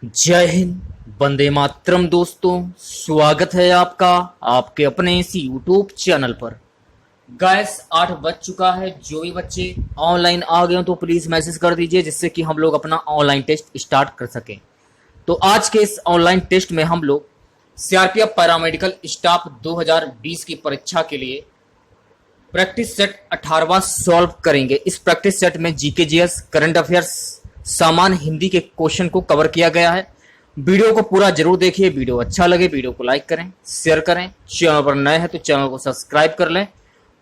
जय हिंद। वंदे मातरम। दोस्तों, स्वागत है आपका आपके अपने इस यूट्यूब चैनल पर। गैस 8 बज चुका है। जो भी बच्चे ऑनलाइन आ गए हो तो प्लीज मैसेज कर दीजिए, जिससे कि हम लोग अपना ऑनलाइन टेस्ट स्टार्ट कर सकें। तो आज के इस ऑनलाइन टेस्ट में हम लोग सीआरपीएफ पैरामेडिकल स्टाफ 2020 की परीक्षा के लिए प्रैक्टिस सेट 18वां सॉल्व करेंगे। इस प्रैक्टिस सेट में जीके, जीएस, करंट अफेयर्स, सामान्य हिंदी के क्वेश्चन को कवर किया गया है। वीडियो को पूरा जरूर देखिए। वीडियो अच्छा लगे वीडियो को लाइक करें, शेयर करें। चैनल पर नए हैं तो चैनल को सब्सक्राइब कर लें।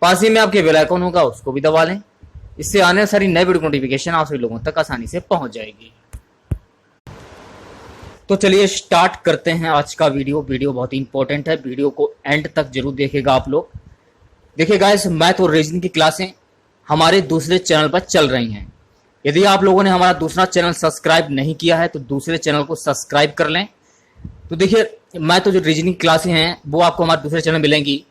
पास ही में आपके बेल आइकन होगा, उसको भी दबा लें। इससे आने सारी नए वीडियो नोटिफिकेशन आप सभी लोगों तक आसानी से पहुंच जाएगी। तो चलिए स्टार्ट करते हैं आज का वीडियो बहुत ही इंपॉर्टेंट है। वीडियो को एंड तक जरूर देखेगा आप लोग। देखिए गाइस, मैथ और रीजनिंग की क्लासें हमारे दूसरे चैनल पर चल रही हैं। यदि आप लोगों ने हमारा दूसरा चैनल सब्सक्राइब नहीं किया है तो दूसरे चैनल को सब्सक्राइब कर लें। तो देखिए, मैथ और जो रीजनिंग क्लासें हैं वो आपको हमारे दूसरे चैनल में मिलेंगी।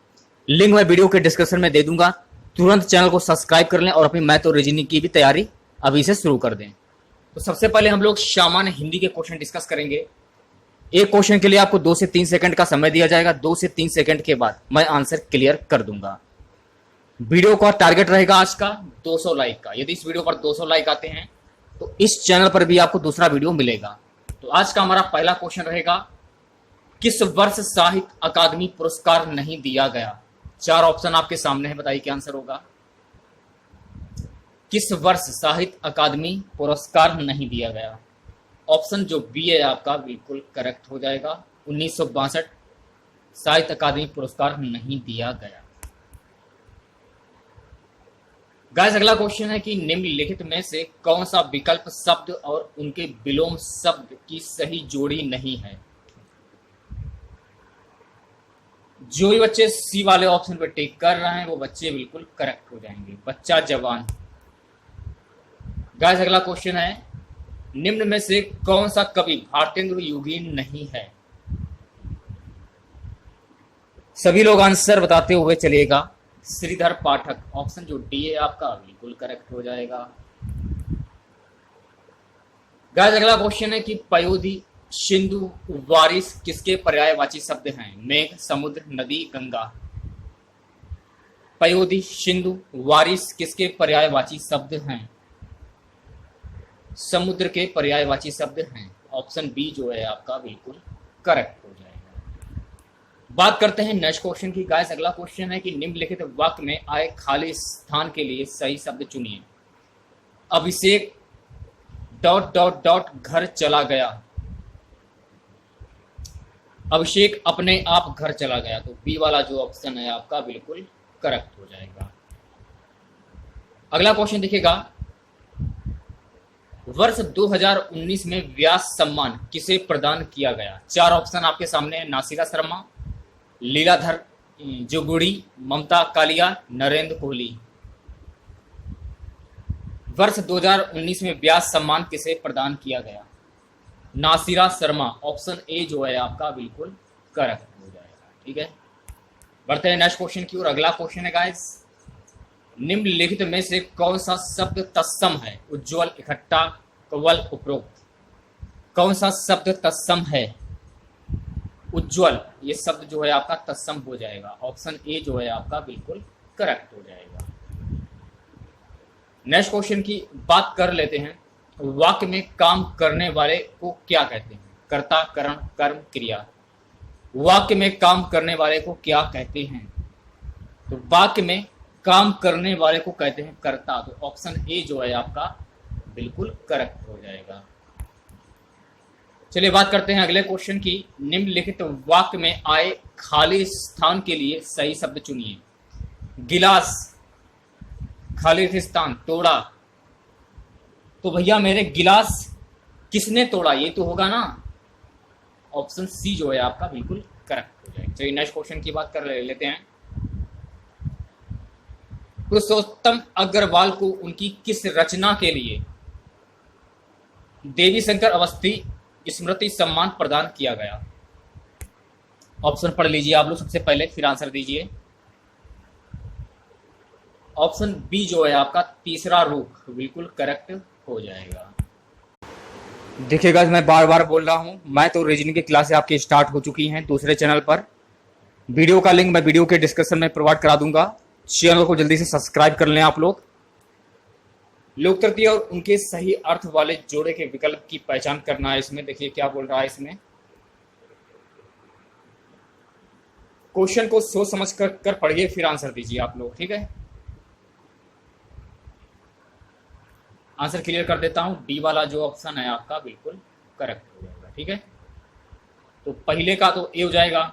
लिंक मैं वीडियो के डिस्क्रिप्शन में दे दूंगा। तुरंत चैनल को सब्सक्राइब कर लें और अपनी मैथ और रीजनिंग की भी तैयारी अभी से शुरू कर दें। तो सबसे पहले हम लोग सामान्य हिंदी के क्वेश्चन डिस्कस करेंगे। एक क्वेश्चन के लिए आपको 2 से 3 सेकंड का समय दिया जाएगा। 2 से 3 सेकंड के बाद मैं आंसर क्लियर कर दूंगा। वीडियो का टारगेट रहेगा आज का 200 लाइक का। यदि इस वीडियो पर 200 लाइक आते हैं तो इस चैनल पर भी आपको दूसरा वीडियो मिलेगा। तो आज का हमारा पहला क्वेश्चन रहेगा, किस वर्ष साहित्य अकादमी पुरस्कार नहीं दिया गया? 4 ऑप्शन आपके सामने है, बताइए क्या आंसर होगा। किस वर्ष साहित्य अकादमी पुरस्कार नहीं दिया गया? ऑप्शन जो बी है आपका बिल्कुल करेक्ट हो जाएगा। 1962 साहित्य अकादमी पुरस्कार नहीं दिया गया। गाइस, अगला क्वेश्चन है कि निम्नलिखित में से कौन सा विकल्प शब्द और उनके विलोम शब्द की सही जोड़ी नहीं है? जो भी बच्चे सी वाले ऑप्शन पर टिक कर रहे हैं वो बच्चे बिल्कुल करेक्ट हो जाएंगे। बच्चा जवान। गाइस, अगला क्वेश्चन है, निम्न में से कौन सा कवि भारतेंद्र युगीन नहीं है? सभी लोग आंसर बताते हुए चलिएगा। श्रीधर पाठक। ऑप्शन जो डी है आपका बिल्कुल करेक्ट हो जाएगा। गाइस, अगला क्वेश्चन है कि पयोधी, सिंधु, वारिस किसके पर्यायवाची शब्द हैं? मेघ, समुद्र, नदी, गंगा। पयोधी, सिंधु, वारिस किसके पर्यायवाची शब्द हैं? समुद्र के पर्यायवाची शब्द हैं। ऑप्शन बी जो है आपका बिल्कुल करेक्ट हो जाएगा। बात करते हैं नेक्स्ट क्वेश्चन की। गाइस, अगला क्वेश्चन है कि निम्नलिखित वाक्य में आए खाली स्थान के लिए सही शब्द चुनिए। अभिषेक डॉट डॉट डॉट घर चला गया। अभिषेक अपने आप घर चला गया। तो बी वाला जो ऑप्शन है आपका बिल्कुल करेक्ट हो जाएगा। अगला क्वेश्चन देखिएगा, वर्ष 2019 में व्यास सम्मान किसे प्रदान किया गया? 4 ऑप्शन आपके सामने है। नासिरा शर्मा, लीलाधर जोगुड़ी, ममता कालिया, नरेंद्र कोहली। वर्ष 2019 में व्यास सम्मान किसे प्रदान किया गया? नासिरा शर्मा। ऑप्शन ए जो है आपका बिल्कुल करेक्ट हो जाएगा। ठीक है, बढ़ते हैं नेक्स्ट क्वेश्चन की ओर। अगला क्वेश्चन है गाइस, निम्नलिखित में से कौन सा शब्द तत्सम है? उज्ज्वल, इकट्ठा, कवल, उपरोक्त। कौन सा शब्द तत्सम है? उज्ज्वल। ये शब्द जो है आपका तत्सम हो जाएगा। ऑप्शन ए जो है आपका बिल्कुल करेक्ट हो जाएगा। नेक्स्ट क्वेश्चन की बात कर लेते हैं। वाक्य में काम करने वाले को क्या कहते हैं? कर्ता, करण, कर्म, क्रिया। वाक्य में काम करने वाले को क्या कहते हैं? तो वाक्य में काम करने वाले को कहते हैं कर्ता। तो ऑप्शन ए जो है आपका बिल्कुल करेक्ट हो जाएगा। चलिए बात करते हैं अगले क्वेश्चन की। निम्नलिखित वाक्य में आए खाली स्थान के लिए सही शब्द चुनिए। गिलास, खाली स्थान, तोड़ा। तो भैया मेरे गिलास किसने तोड़ा? ये तो होगा ना। ऑप्शन सी जो है आपका बिल्कुल करेक्ट हो जाएगा। चलिए नेक्स्ट क्वेश्चन की बात कर लेते हैं। पुरुषोत्तम अग्रवाल को उनकी किस रचना के लिए देवी शंकर अवस्थी स्मृति सम्मान प्रदान किया गया? ऑप्शन पढ़ लीजिए आप लोग सबसे पहले, फिर आंसर दीजिए। ऑप्शन बी जो है आपका तीसरा रूप बिल्कुल करेक्ट हो जाएगा। देखिए गाइस, मैं बार बार बोल रहा हूँ, मैं तो रीजनिंग की क्लासें आपकी स्टार्ट हो चुकी हैं दूसरे चैनल पर। वीडियो का लिंक मैं वीडियो के डिस्क्रिप्शन में प्रोवाइड करा दूंगा। चैनल को जल्दी से सब्सक्राइब कर लें आप लोग। लोक तृतीय और उनके सही अर्थ वाले जोड़े के विकल्प की पहचान करना है। इसमें देखिए क्या बोल रहा है। इसमें क्वेश्चन को सोच समझ कर पढ़िए, फिर आंसर दीजिए आप लोग, ठीक है। आंसर क्लियर कर देता हूं। डी वाला जो ऑप्शन है आपका बिल्कुल करेक्ट हो जाएगा, ठीक है। तो पहले का तो ए हो जाएगा।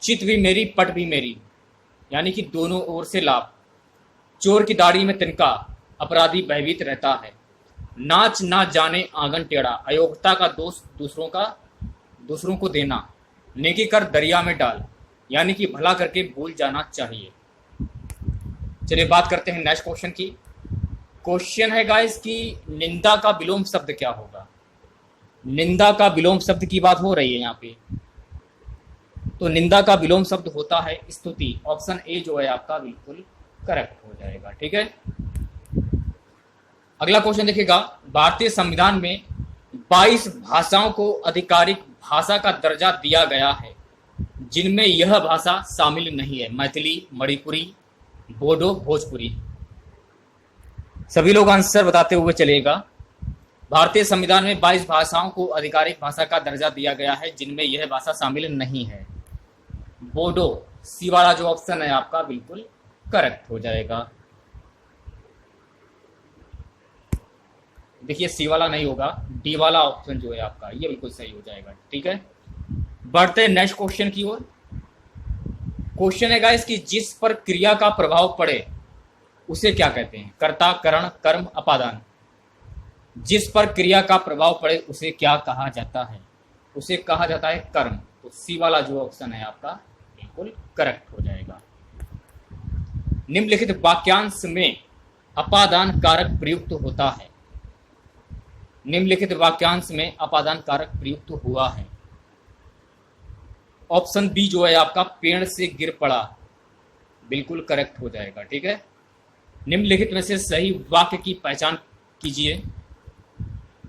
चित भी मेरी पट भी मेरी, यानी कि दोनों ओर से लाभ। चोर की दाढ़ी में तिनका, अपराधी भयभीत रहता है। नाच ना जाने आंगन टेढ़ा, अयोग्यता का दोष दूसरों को देना। नेकी कर दरिया में डाल, यानी कि भला करके भूल जाना चाहिए। चलिए बात करते हैं नेक्स्ट क्वेश्चन की। क्वेश्चन है गाइस कि निंदा का विलोम शब्द क्या होगा। निंदा का विलोम शब्द की बात हो रही है यहाँ पे। तो निंदा का विलोम शब्द होता है स्तुति। ऑप्शन ए जो है आपका बिल्कुल करेक्ट हो जाएगा, ठीक है। अगला क्वेश्चन देखिएगा। भारतीय संविधान में 22 भाषाओं को आधिकारिक भाषा का दर्जा दिया गया है, जिनमें यह भाषा शामिल नहीं है। मैथिली, मणिपुरी, बोडो, भोजपुरी। सभी लोग आंसर बताते हुए चलेगा। भारतीय संविधान में 22 भाषाओं को आधिकारिक भाषा का दर्जा दिया गया है, जिनमें यह भाषा शामिल नहीं है। बोडो, सी वाला जो ऑप्शन है आपका बिल्कुल करेक्ट हो जाएगा। देखिए सी वाला नहीं होगा, डी वाला ऑप्शन जो है आपका ये बिल्कुल सही हो जाएगा, ठीक है। बढ़ते नेक्स्ट क्वेश्चन की ओर। क्वेश्चन है गाइस कि जिस पर क्रिया का प्रभाव पड़े उसे क्या कहते हैं। कर्ता, करण, कर्म, अपादान। जिस पर क्रिया का प्रभाव पड़े उसे क्या कहा जाता है। उसे कहा जाता है कर्म। तो सी वाला जो ऑप्शन है आपका बिल्कुल करेक्ट हो जाएगा। निम्नलिखित वाक्यांश में अपादान कारक प्रयुक्त होता है। निम्नलिखित वाक्यांश में अपादान कारक प्रयुक्त हुआ है। ऑप्शन बी जो है आपका पेड़ से गिर पड़ा, बिल्कुल करेक्ट हो जाएगा, ठीक है। निम्नलिखित में से सही वाक्य की पहचान कीजिए।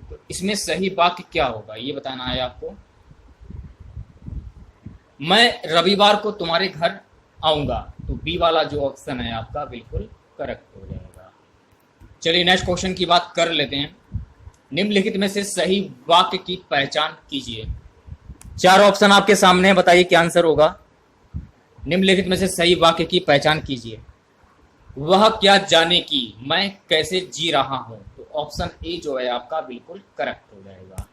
तो इसमें सही वाक्य क्या होगा ये बताना है आपको। मैं रविवार को तुम्हारे घर आऊंगा। तो बी वाला जो ऑप्शन है आपका बिल्कुल करेक्ट हो जाएगा। चलिए नेक्स्ट क्वेश्चन की बात कर लेते हैं। निम्नलिखित में से सही वाक्य की पहचान कीजिए। 4 ऑप्शन आपके सामने है, बताइए क्या आंसर होगा। निम्नलिखित में से सही वाक्य की पहचान कीजिए। वह क्या जाने की मैं कैसे जी रहा हूं। तो ऑप्शन ए जो है आपका बिल्कुल करेक्ट हो जाएगा।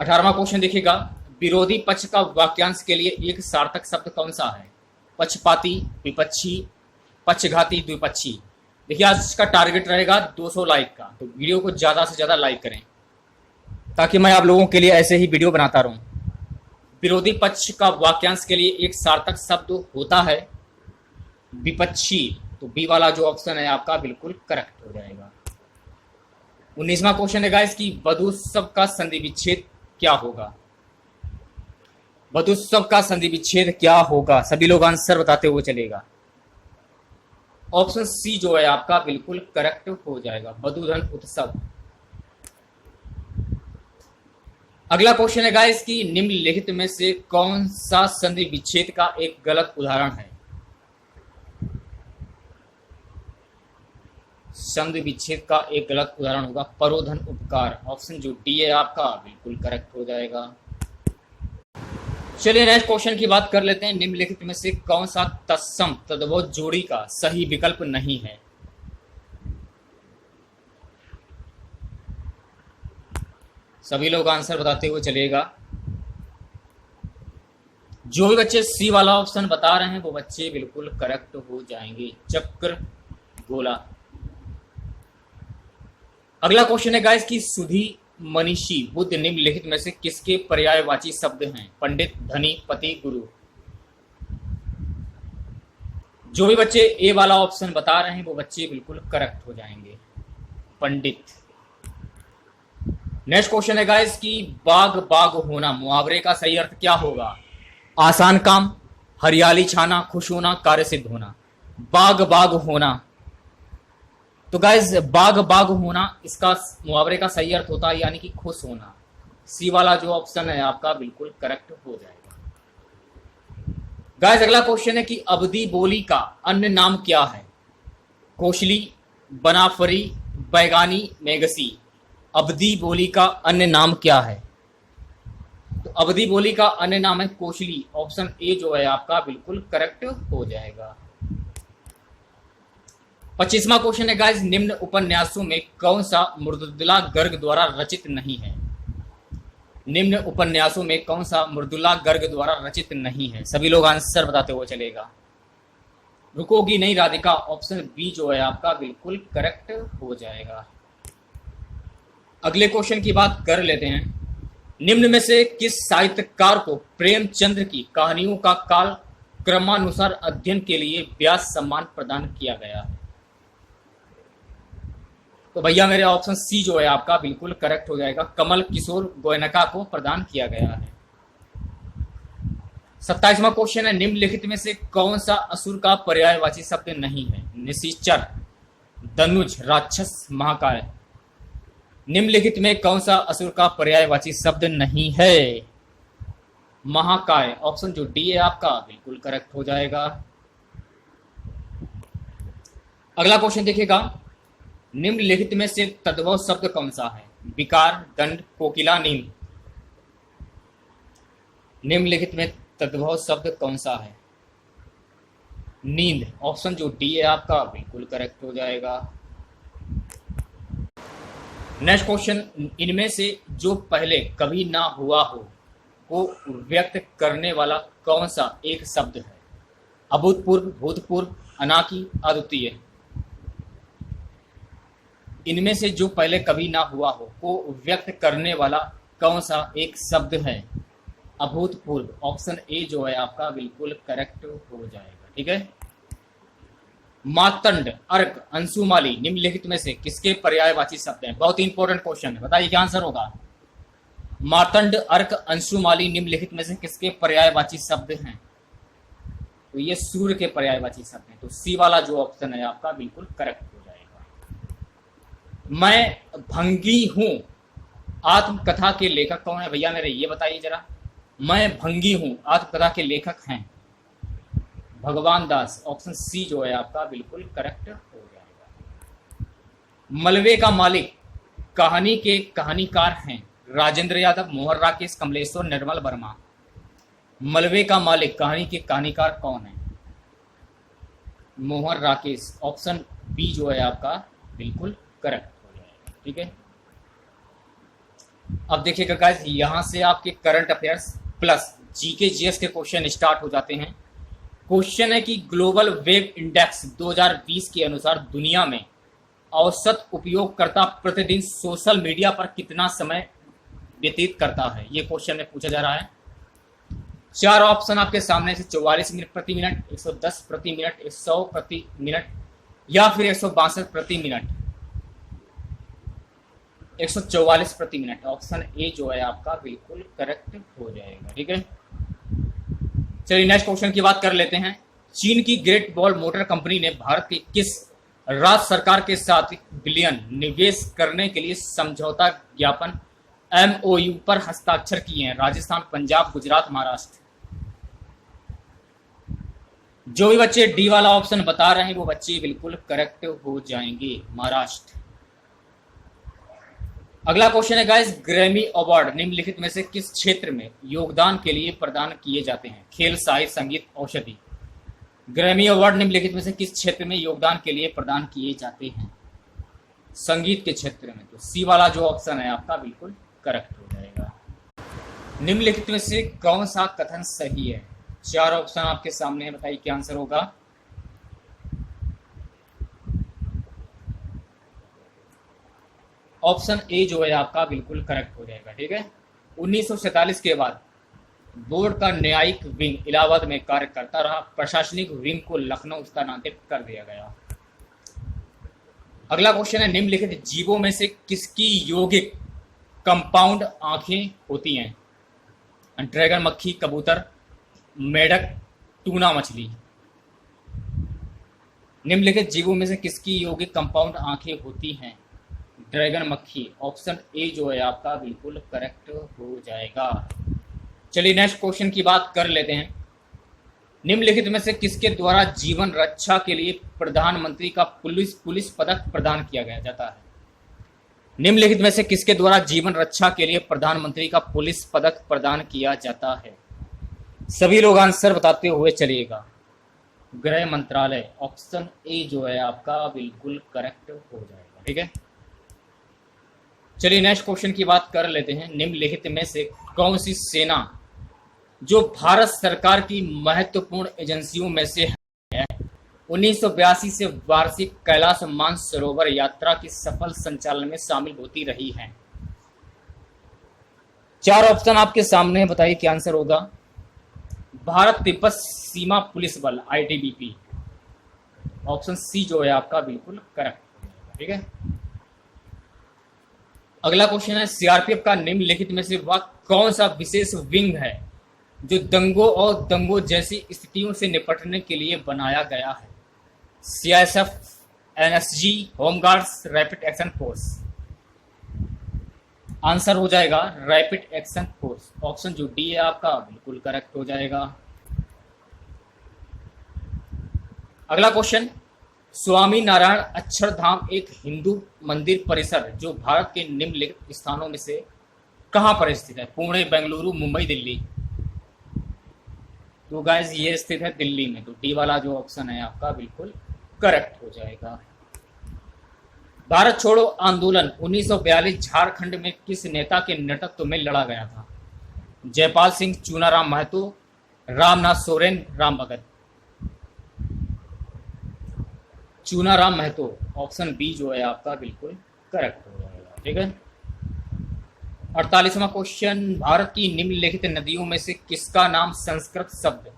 18वां क्वेश्चन देखिएगा। विरोधी पक्ष का वाक्यांश के लिए एक सार्थक शब्द कौन सा है। पक्षपाती, विपक्षी, पक्षघाती, द्विपक्षी। देखिए आज का टारगेट रहेगा 200 लाइक का, तो वीडियो को ज्यादा से ज्यादा लाइक करें ताकि मैं आप लोगों के लिए ऐसे ही वीडियो बनाता रहूं। विरोधी पक्ष का वाक्यांश के लिए एक सार्थक शब्द होता है विपक्षी। तो बी वाला जो ऑप्शन है आपका बिल्कुल करेक्ट हो जाएगा। 19वां क्वेश्चन है गाइस कि वधूत्सव का संधि विच्छेद क्या होगा। वधूत्सव का संधि विच्छेद क्या होगा, सभी लोग आंसर बताते हुए चलेगा। ऑप्शन सी जो है आपका बिल्कुल करेक्ट हो जाएगा, वधूधन उत्सव। अगला क्वेश्चन है गाइस कि निम्नलिखित में से कौन सा संधि विच्छेद का एक गलत उदाहरण है। संधि विच्छेद का एक गलत उदाहरण होगा परोधन उपकार। ऑप्शन जो डी है आपका बिल्कुल करेक्ट हो जाएगा। चलिए नेक्स्ट क्वेश्चन की बात कर लेते हैं। निम्नलिखित में से कौन सा तत्सम तद्भव जोड़ी का सही विकल्प नहीं है। सभी लोग आंसर बताते हुए चलेगा। जो भी बच्चे सी वाला ऑप्शन बता रहे हैं वो बच्चे बिल्कुल करेक्ट हो जाएंगे। चक्र गोला। अगला क्वेश्चन है गाइस कि सुधी, मनीषी, बुद्ध निम्नलिखित में से किसके पर्यायवाची शब्द हैं। पंडित, धनी, पति, गुरु। जो भी बच्चे ए वाला ऑप्शन बता रहे हैं वो बच्चे बिल्कुल करेक्ट हो जाएंगे, पंडित। नेक्स्ट क्वेश्चन है गाइस कि बाग बाग होना मुहावरे का सही अर्थ क्या होगा। आसान काम, हरियाली छाना, खुश होना, कार्य सिद्ध होना। बाग बाग होना तो गाइज बाग बाग होना इसका मुहावरे का सही अर्थ होता है यानी कि खुश होना। सी वाला जो ऑप्शन है आपका बिल्कुल करेक्ट हो जाएगा। गाइज अगला क्वेश्चन है कि अवधी बोली का अन्य नाम क्या है? कोशली, बनाफरी, बैगानी, मेगसी। अवधी बोली का अन्य नाम क्या है? तो अवधी बोली का अन्य नाम है कोशली। ऑप्शन ए जो है आपका बिल्कुल करेक्ट हो जाएगा। 25वां क्वेश्चन है गाइस, निम्न उपन्यासों में कौन सा मृदुला गर्ग द्वारा रचित नहीं है? निम्न उपन्यासों में कौन सा मृदुला गर्ग द्वारा रचित नहीं है? सभी लोग आंसर बताते हुए चलेगा। रुकोगी नहीं राधिका, ऑप्शन बी जो है आपका बिल्कुल करेक्ट हो जाएगा। अगले क्वेश्चन की बात कर लेते हैं। निम्न में से किस साहित्यकार को प्रेमचंद्र की कहानियों का काल क्रमानुसार अध्ययन के लिए व्यास सम्मान प्रदान किया गया है? तो भैया मेरे ऑप्शन सी जो है आपका बिल्कुल करेक्ट हो जाएगा। कमल किशोर गोयनका को प्रदान किया गया है। 27वां क्वेश्चन है, निम्नलिखित में से कौन सा असुर का पर्यायवाची शब्द नहीं है? निशिचर, धनुज, राक्षस, महाकाय। निम्नलिखित में कौन सा असुर का पर्यायवाची शब्द नहीं है? महाकाय। ऑप्शन जो डी है आपका बिल्कुल करेक्ट हो जाएगा। अगला क्वेश्चन देखिएगा, निम्नलिखित में से तद्भव शब्द कौन सा है? विकार, दंड, कोकिला, नींद। निम्नलिखित में तद्भव शब्द कौन सा है? नींद। ऑप्शन जो डी है आपका बिल्कुल करेक्ट हो जाएगा। नेक्स्ट क्वेश्चन, इनमें से जो पहले कभी ना हुआ हो को व्यक्त करने वाला कौन सा एक शब्द है? अभूतपूर्व, भूतपूर्व, अनाकी, अद्वितीय। इनमें से जो पहले कभी ना हुआ हो को व्यक्त करने वाला कौन सा एक शब्द है? अभूतपूर्व। ऑप्शन ए जो है आपका बिल्कुल करेक्ट हो जाएगा। ठीक है। मातंड, अर्क, अंशुमाली निम्नलिखित में से किसके पर्यायवाची शब्द हैं? बहुत इंपॉर्टेंट क्वेश्चन है, बताइए क्या आंसर होगा। मातंड, अर्क, अंशुमाली निम्नलिखित में से किसके पर्यायवाची शब्द हैं? तो ये सूर्य के पर्यायवाची शब्द हैं। तो सी वाला जो ऑप्शन है आपका बिल्कुल करेक्ट हो जाएगा। मैं भंगी हूं आत्मकथा के लेखक कौन है? भैया मेरे ये बताइए जरा। मैं भंगी हूं आत्मकथा के लेखक हैं भगवान दास। ऑप्शन सी जो है आपका बिल्कुल करेक्ट हो जाएगा। मलबे का मालिक कहानी के कहानीकार हैं राजेंद्र यादव, मोहन राकेश, कमलेश्वर, निर्मल वर्मा। मलबे का मालिक कहानी के कहानीकार कौन है? मोहन राकेश। ऑप्शन बी जो है आपका बिल्कुल करेक्ट हो जाएगा। ठीक है। अब देखिएगा गाइस, यहां से आपके current affairs plus GK GS के क्वेश्चन स्टार्ट हो जाते हैं। क्वेश्चन है कि ग्लोबल वेब इंडेक्स 2020 के अनुसार दुनिया में औसत उपयोगकर्ता प्रतिदिन सोशल मीडिया पर कितना समय व्यतीत करता है? ये क्वेश्चन में पूछा जा रहा है। 4 ऑप्शन आपके सामने से 44 मिनट प्रति मिनट, 110 प्रति मिनट, 100 प्रति मिनट या फिर 162 प्रति मिनट। 144 प्रति मिनट। ऑप्शन ए जो है आपका बिल्कुल करेक्ट हो जाएगा। ठीक है। चलिए नेक्स्ट क्वेश्चन की बात कर लेते हैं। चीन की ग्रेट वॉल मोटर कंपनी ने भारत की किस राज्य सरकार के साथ बिलियन निवेश करने के लिए समझौता ज्ञापन एमओयू पर हस्ताक्षर किए हैं? राजस्थान, पंजाब, गुजरात, महाराष्ट्र। जो भी बच्चे डी वाला ऑप्शन बता रहे हैं वो बच्चे बिल्कुल करेक्ट हो जाएंगे, महाराष्ट्र। अगला क्वेश्चन है गाइस, ग्रैमी अवार्ड निम्नलिखित में से किस क्षेत्र में योगदान के लिए प्रदान किए जाते हैं? खेल, साहित्य, संगीत, औषधि। ग्रैमी अवार्ड निम्नलिखित में से किस क्षेत्र में योगदान के लिए प्रदान किए जाते हैं? संगीत के क्षेत्र में। तो सी वाला जो ऑप्शन है आपका बिल्कुल करेक्ट हो जाएगा। निम्नलिखित में से कौन सा कथन सही है? 4 ऑप्शन आपके सामने है, बताइए क्या आंसर होगा। ऑप्शन ए जो है आपका बिल्कुल करेक्ट हो जाएगा। ठीक है। 1947 के बाद बोर्ड का न्यायिक विंग इलाहाबाद में कार्य करता रहा। प्रशासनिक विंग को लखनऊ स्थानांतरित कर दिया गया। अगला क्वेश्चन है, निम्नलिखित जीवों में से किसकी यौगिक कंपाउंड आंखें होती हैं? ड्रैगन मक्खी, कबूतर, मेढक, टूना मछली। निम्नलिखित जीवों में से किसकी यौगिक कंपाउंड आंखें होती हैं? ड्रैगन मक्खी। ऑप्शन ए जो है आपका बिल्कुल करेक्ट हो जाएगा। चलिए नेक्स्ट क्वेश्चन की बात कर लेते हैं। निम्नलिखित में से किसके द्वारा जीवन रक्षा के लिए प्रधानमंत्री का पुलिस पदक प्रदान किया गया जाता है? निम्नलिखित में से किसके द्वारा जीवन रक्षा के लिए प्रधानमंत्री का पुलिस पदक प्रदान किया जाता है? सभी लोग आंसर बताते हुए चलिएगा। गृह मंत्रालय। ऑप्शन ए जो है आपका बिल्कुल करेक्ट हो जाएगा। ठीक है, चलिए नेक्स्ट क्वेश्चन की बात कर लेते हैं। निम्नलिखित में से कौन सी सेना जो भारत सरकार की महत्वपूर्ण एजेंसियों में से है 1982 से वार्षिक कैलाश मानसरोवर यात्रा की सफल संचालन में शामिल होती रही है? चार ऑप्शन आपके सामने है, बताइए क्या आंसर होगा। भारत तिब्बत सीमा पुलिस बल ITBP। ऑप्शन सी जो है आपका बिल्कुल करेक्ट। ठीक है, अगला क्वेश्चन है CRPF का निम्नलिखित में से वह कौन सा विशेष विंग है जो दंगों और दंगों जैसी स्थितियों से निपटने के लिए बनाया गया है? CISF, NSG, home guards, rapid action force. Answer हो जाएगा रैपिड एक्शन फोर्स। ऑप्शन जो डी है आपका बिल्कुल करेक्ट हो जाएगा। अगला क्वेश्चन, स्वामी नारायण अक्षरधाम एक हिंदू मंदिर परिसर जो भारत के निम्नलिखित स्थानों में से कहां पर स्थित है? पुणे, बेंगलुरु, मुंबई, दिल्ली। तो गाइस ये स्थित है दिल्ली में, तो डी वाला जो ऑप्शन है आपका बिल्कुल करेक्ट हो जाएगा। भारत छोड़ो आंदोलन 1942 झारखंड में किस नेता के नेतृत्व में लड़ा गया था? जयपाल सिंह, चूनाराम महतो, रामनाथ सोरेन, राम भगत। चूनाराम महतो। ऑप्शन बी जो है आपका बिल्कुल करेक्ट हो जाएगा। ठीक है, 48वां क्वेश्चन, भारत की निम्नलिखित नदियों में से किसका नाम संस्कृत शब्द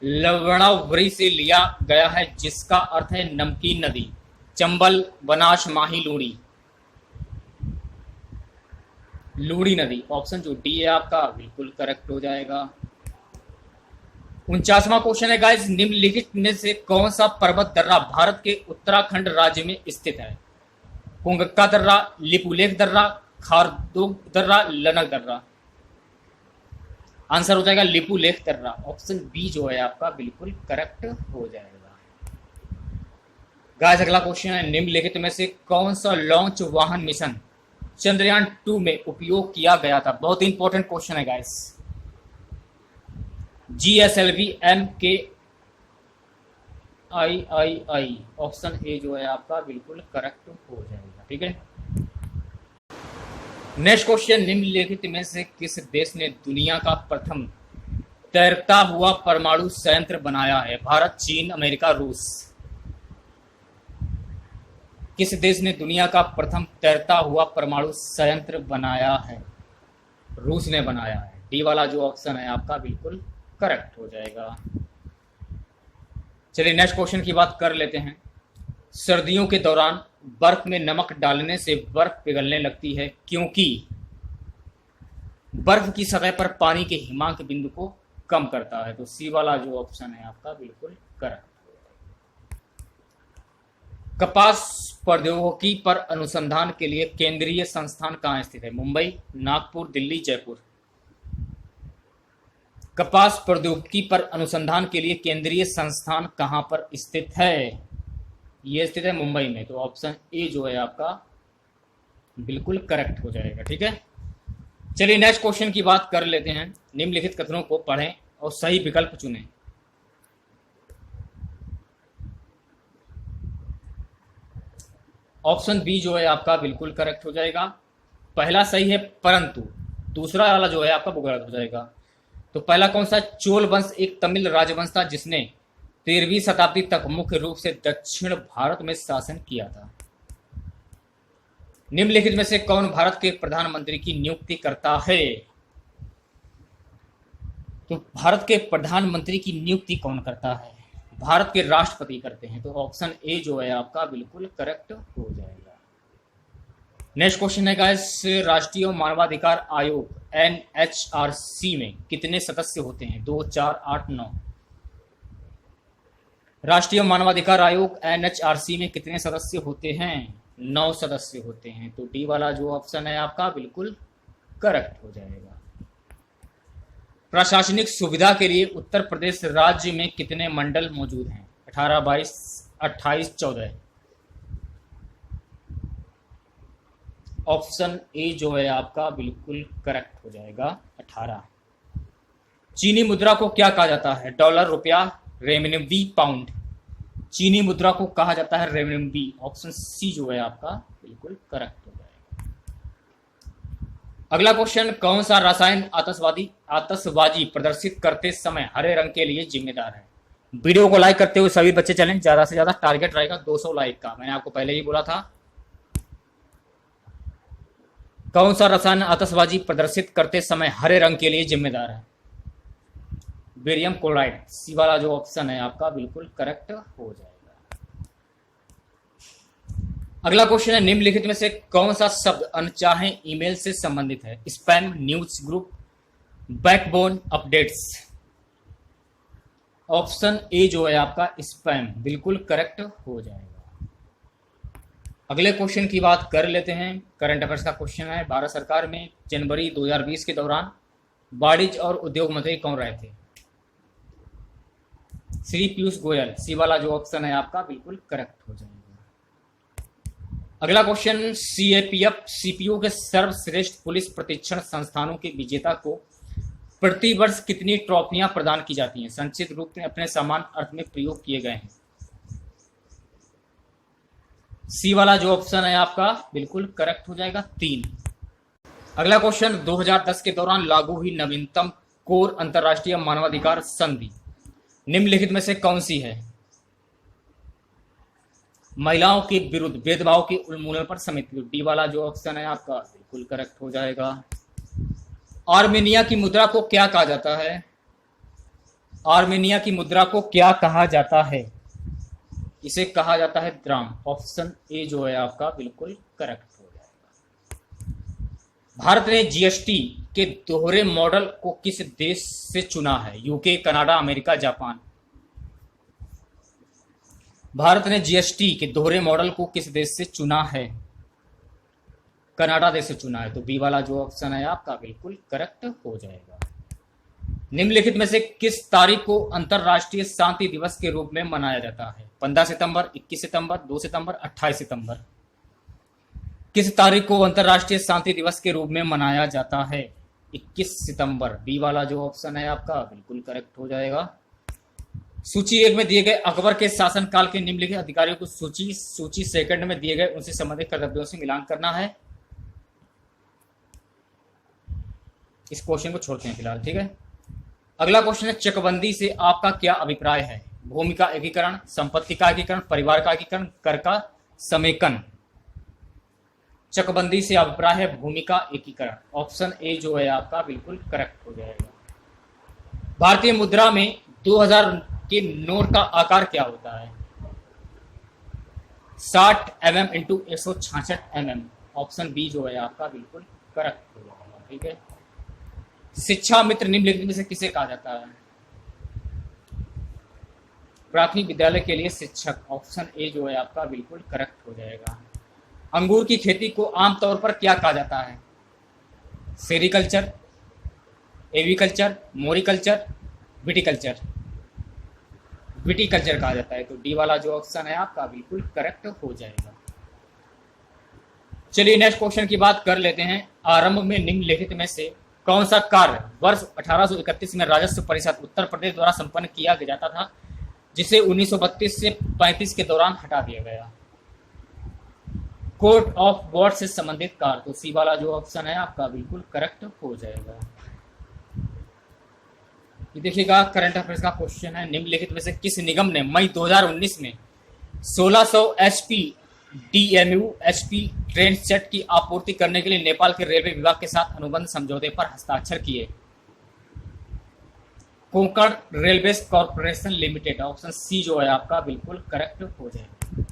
लवणावरी से लिया गया है जिसका अर्थ है नमकीन नदी? चंबल, बनास, माही, लूणी। लूणी नदी। ऑप्शन जो डी है आपका बिल्कुल करेक्ट हो जाएगा। 49वां क्वेश्चन है गाइस, निम्नलिखित में से कौन सा पर्वत दर्रा भारत के उत्तराखंड राज्य में स्थित है? कुंगक्का दर्रा, लिपुलेख दर्रा, खारदोग दर्रा, लनक दर्रा। आंसर हो जाएगा लिपुलेख दर्रा। ऑप्शन बी जो है आपका बिल्कुल करेक्ट हो जाएगा। गाइस अगला क्वेश्चन है, निम्नलिखित में से कौन सा लॉन्च वाहन मिशन चंद्रयान 2 में उपयोग किया गया था? बहुत इंपॉर्टेंट क्वेश्चन है guys. GSLV MKIII। Option A जो है आपका बिल्कुल करेक्ट हो जाएगा। ठीक है, नेक्स्ट क्वेश्चन, निम्नलिखित में से किस देश ने दुनिया का प्रथम तैरता हुआ परमाणु संयंत्र बनाया है? भारत, चीन, अमेरिका, रूस। किस देश ने दुनिया का प्रथम तैरता हुआ परमाणु संयंत्र बनाया है? रूस ने बनाया है। डी वाला जो ऑप्शन है आपका बिल्कुल करेक्ट हो जाएगा। चलिए नेक्स्ट क्वेश्चन की बात कर लेते हैं। सर्दियों के दौरान बर्फ में नमक डालने से बर्फ पिघलने लगती है क्योंकि बर्फ की सतह पर पानी के हिमांक बिंदु को कम करता है। तो सी वाला जो ऑप्शन है आपका बिल्कुल करेक्ट। कपास प्रौद्योगिकी पर अनुसंधान के लिए केंद्रीय संस्थान कहाँ स्थित है? मुंबई, नागपुर, दिल्ली, जयपुर। कपास प्रौद्योगिकी पर अनुसंधान के लिए केंद्रीय संस्थान कहाँ पर स्थित है? ये स्थित है मुंबई में। तो ऑप्शन ए जो है आपका बिल्कुल करेक्ट हो जाएगा। ठीक है, चलिए नेक्स्ट क्वेश्चन की बात कर लेते हैं। निम्नलिखित कथनों को पढ़ें और सही विकल्प चुनें। ऑप्शन बी जो है आपका बिल्कुल करेक्ट हो जाएगा। पहला सही है, परंतु दूसरा वाला जो है आपका वो गलत हो जाएगा। तो पहला कौन सा? चोल वंश एक तमिल राजवंश था जिसने 13वीं शताब्दी तक मुख्य रूप से दक्षिण भारत में शासन किया था। निम्नलिखित में से कौन भारत के प्रधानमंत्री की नियुक्ति करता है? तो भारत के प्रधानमंत्री की नियुक्ति कौन करता है? भारत के राष्ट्रपति करते हैं। तो ऑप्शन ए जो है आपका बिल्कुल करेक्ट हो जाएगा। नेक्स्ट क्वेश्चन है गाइस, राष्ट्रीय मानवाधिकार आयोग NHRC में कितने सदस्य होते हैं? 2, 4, 8, 9। राष्ट्रीय मानवाधिकार आयोग एनएचआरसी में कितने सदस्य होते हैं? 9 सदस्य होते हैं। तो डी वाला जो ऑप्शन है आपका बिल्कुल करेक्ट हो जाएगा। प्रशासनिक सुविधा के लिए उत्तर प्रदेश राज्य में कितने मंडल मौजूद हैं? 18, 22, 28, 14। ऑप्शन ए जो है आपका बिल्कुल करेक्ट हो जाएगा, 18। चीनी मुद्रा को क्या कहा जाता है? डॉलर, रुपया, रेमनबी, पाउंड। चीनी मुद्रा को कहा जाता है रेमनबी। ऑप्शन सी जो है आपका बिल्कुल करेक्ट हो जाएगा। अगला क्वेश्चन, कौन सा रसायन आतशबाजी प्रदर्शित करते समय हरे रंग के लिए जिम्मेदार है? वीडियो को लाइक करते हुए सभी बच्चे चलें, ज्यादा से ज्यादा टारगेट रहेगा 200 लाइक का। मैंने आपको पहले ही बोला था। कौन सा रसायन आतशबाजी प्रदर्शित करते समय हरे रंग के लिए जिम्मेदार है? Barium chloride. सी वाला जो ऑप्शन है आपका बिल्कुल करेक्ट हो जाएगा। अगला क्वेश्चन है, निम्नलिखित में से कौन सा शब्द अनचाहे ईमेल से संबंधित है? Spam, news group, backbone, updates. Option A जो है आपका स्पैम बिल्कुल करेक्ट हो जाएगा। अगले क्वेश्चन की बात कर लेते हैं। करंट अफेयर्स का क्वेश्चन है, भारत सरकार में जनवरी 2020 के दौरान वाणिज्य और उद्योग मंत्री कौन रहे थे? श्री पीयूष गोयल। सी वाला जो ऑप्शन है आपका बिल्कुल करेक्ट हो जाएगा। अगला क्वेश्चन, सीएपीएफ सीपीओ के सर्वश्रेष्ठ पुलिस प्रशिक्षण संस्थानों के विजेता को प्रतिवर्ष कितनी ट्रॉफियां प्रदान की जाती हैं? संक्षिप्त रूप में अपने समान अर्थ में प्रयोग किए गए हैं। सी वाला जो ऑप्शन है आपका बिल्कुल करेक्ट हो जाएगा, 3। अगला क्वेश्चन, 2010 के दौरान लागू हुई नवीनतम कोर अंतर्राष्ट्रीय मानवाधिकार संधि निम्नलिखित में से कौन सी है? महिलाओं के विरुद्ध भेदभाव के उन्मूलन पर समिति। डी वाला जो ऑप्शन है आपका बिल्कुल करेक्ट हो जाएगा। आर्मेनिया की मुद्रा को क्या कहा जाता है? आर्मेनिया की मुद्रा को क्या कहा जाता है? इसे कहा जाता है द्राम। ऑप्शन ए जो है आपका बिल्कुल करेक्ट हो जाएगा। भारत ने जीएसटी के दोहरे मॉडल को किस देश से चुना है? UK, Canada, America, Japan. Bharat ने जीएसटी के दोहरे मॉडल को किस देश से चुना है? कनाडा देश से चुना है। तो बी वाला जो ऑप्शन है आपका बिल्कुल करेक्ट हो जाएगा। निम्नलिखित में से किस तारीख को अंतरराष्ट्रीय शांति दिवस के रूप में मनाया जाता है? 15 सितंबर, 21 सितंबर, 2 सितंबर, 28 सितंबर। किस तारीख को अंतरराष्ट्रीय शांति दिवस के रूप में मनाया जाता है? 21 सितंबर। बी वाला जो ऑप्शन है आपका बिल्कुल करेक्ट हो जाएगा। सूची 1 में दिए गए अकबर के शासनकाल के निम्नलिखित अधिकारियों को सूची सेकंड में दिए गए उनसे संबंधित कर्तव्यों से मिलान करना है। इस क्वेश्चन को छोड़ते हैं फिलहाल, ठीक है। अगला क्वेश्चन है, चकबंदी से आपका क्या अभिप्राय है? भूमि का एकीकरण, संपत्ति का एकीकरण, परिवार का एकीकरण, कर का समेकन। चकबंदी से अभिप्राय है भूमि का एकीकरण। ऑप्शन ए जो है आपका बिल्कुल करेक्ट हो जाएगा। भारतीय मुद्रा में 2000 के नोट का आकार क्या होता है? 60 mm into 166 mm। Option B जो है आपका बिल्कुल करेक्ट हो जाएगा, ठीक है। शिक्षा मित्र निम्नलिखित में से किसे कहा जाता है? प्राथमिक विद्यालय के लिए शिक्षक। ऑप्शन ए जो है आपका बिल्कुल करेक्ट हो जाएगा। अंगूर की खेती को आमतौर पर क्या कहा जाता है? Sericulture, aviculture, moriculture, viticulture. Viticulture कहा जाता है। तो डी वाला जो ऑप्शन है आपका बिल्कुल करेक्ट हो जाएगा। चलिए नेक्स्ट क्वेश्चन की बात कर लेते हैं। आरंभ में निम्नलिखित में से कौन सा कार्य वर्ष 1831 में राजस्व परिषद उत्तर प्रदेश द्वारा संपन्न किया जाता था, जिसे 1932 से 35 के दौरान हटा दिया गया? कोर्ट ऑफ वॉर्ड से संबंधित कार्य। तो सी वाला जो ऑप्शन है आपका बिल्कुल करेक्ट हो जाएगा। ये देखिएगा करंट अफेयर्स का क्वेश्चन है, निम्नलिखित में से किस निगम ने मई 2019 में 1600 HP DMU HP train set की आपूर्ति करने के लिए नेपाल के रेलवे विभाग के साथ अनुबंध समझौते पर हस्ताक्षर किए? Konkan railway corporation limited. Option C जो है आपका बिल्कुल करेक्ट हो जाएगा।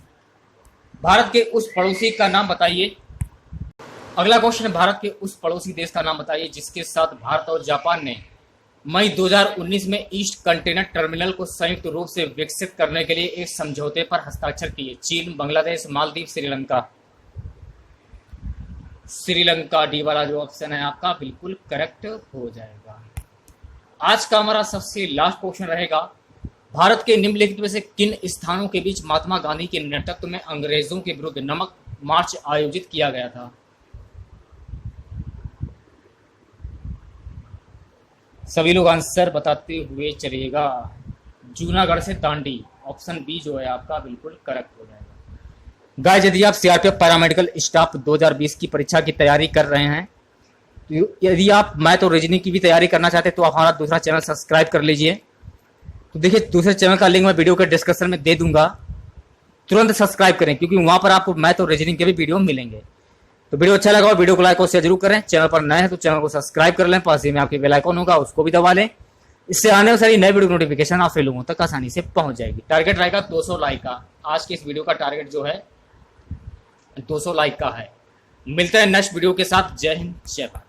भारत के उस पड़ोसी का नाम बताइए। अगला क्वेश्चन है, भारत के उस पड़ोसी देश का नाम बताइए जिसके साथ भारत और जापान ने मई 2019 में ईस्ट कंटेनर टर्मिनल को संयुक्त रूप से विकसित करने के लिए एक समझौते पर हस्ताक्षर किए। चीन, बांग्लादेश, मालदीव, श्रीलंका। श्रीलंका डी वाला जो ऑप्शन है आपका बिल्कुल करेक्ट हो जाएगा। आज का हमारा सबसे लास्ट क्वेश्चन रहेगा, भारत के निम्नलिखित में से किन स्थानों के बीच महात्मा गांधी के नेतृत्व में अंग्रेजों के विरुद्ध नमक मार्च आयोजित किया गया था? सभी लोग आंसर बताते हुए चलिएगा। जूनागढ़ से दांडी, ऑप्शन बी जो है आपका बिल्कुल करेक्ट हो जाएगा। गाइस, यदि आप सीआरपीएफ पैरामेडिकल स्टाफ 2020 की परीक्षा की तैयारी कर रहे हैं, तो यदि आप मैथ और रीजनिंग की भी तैयारी करना चाहते हैं तो आप हमारा दूसरा चैनल सब्सक्राइब कर लीजिए। तो देखिए, दूसरे चैनल का लिंक मैं वीडियो के डिस्क्रिप्शन में दे दूंगा, तुरंत सब्सक्राइब करें क्योंकि वहां पर आपको मैथ और रीजनिंग के भी वीडियो मिलेंगे। तो वीडियो अच्छा लगा और वीडियो को लाइक और शेयर जरूर करें। चैनल पर नए हैं तो चैनल को सब्सक्राइब कर लें, पास ही में आपके बेल आइकन होगा उसको भी दबा लें। इससे आने वाली सारी नई वीडियो नोटिफिकेशन आप लोगों तक आसानी से पहुंच जाएगी। टारगेट रहेगा 200 लाइक का। आज के इस वीडियो का टारगेट जो है 200 लाइक का है। मिलते हैं नेक्स्ट वीडियो के साथ। जय हिंद, जय भारत।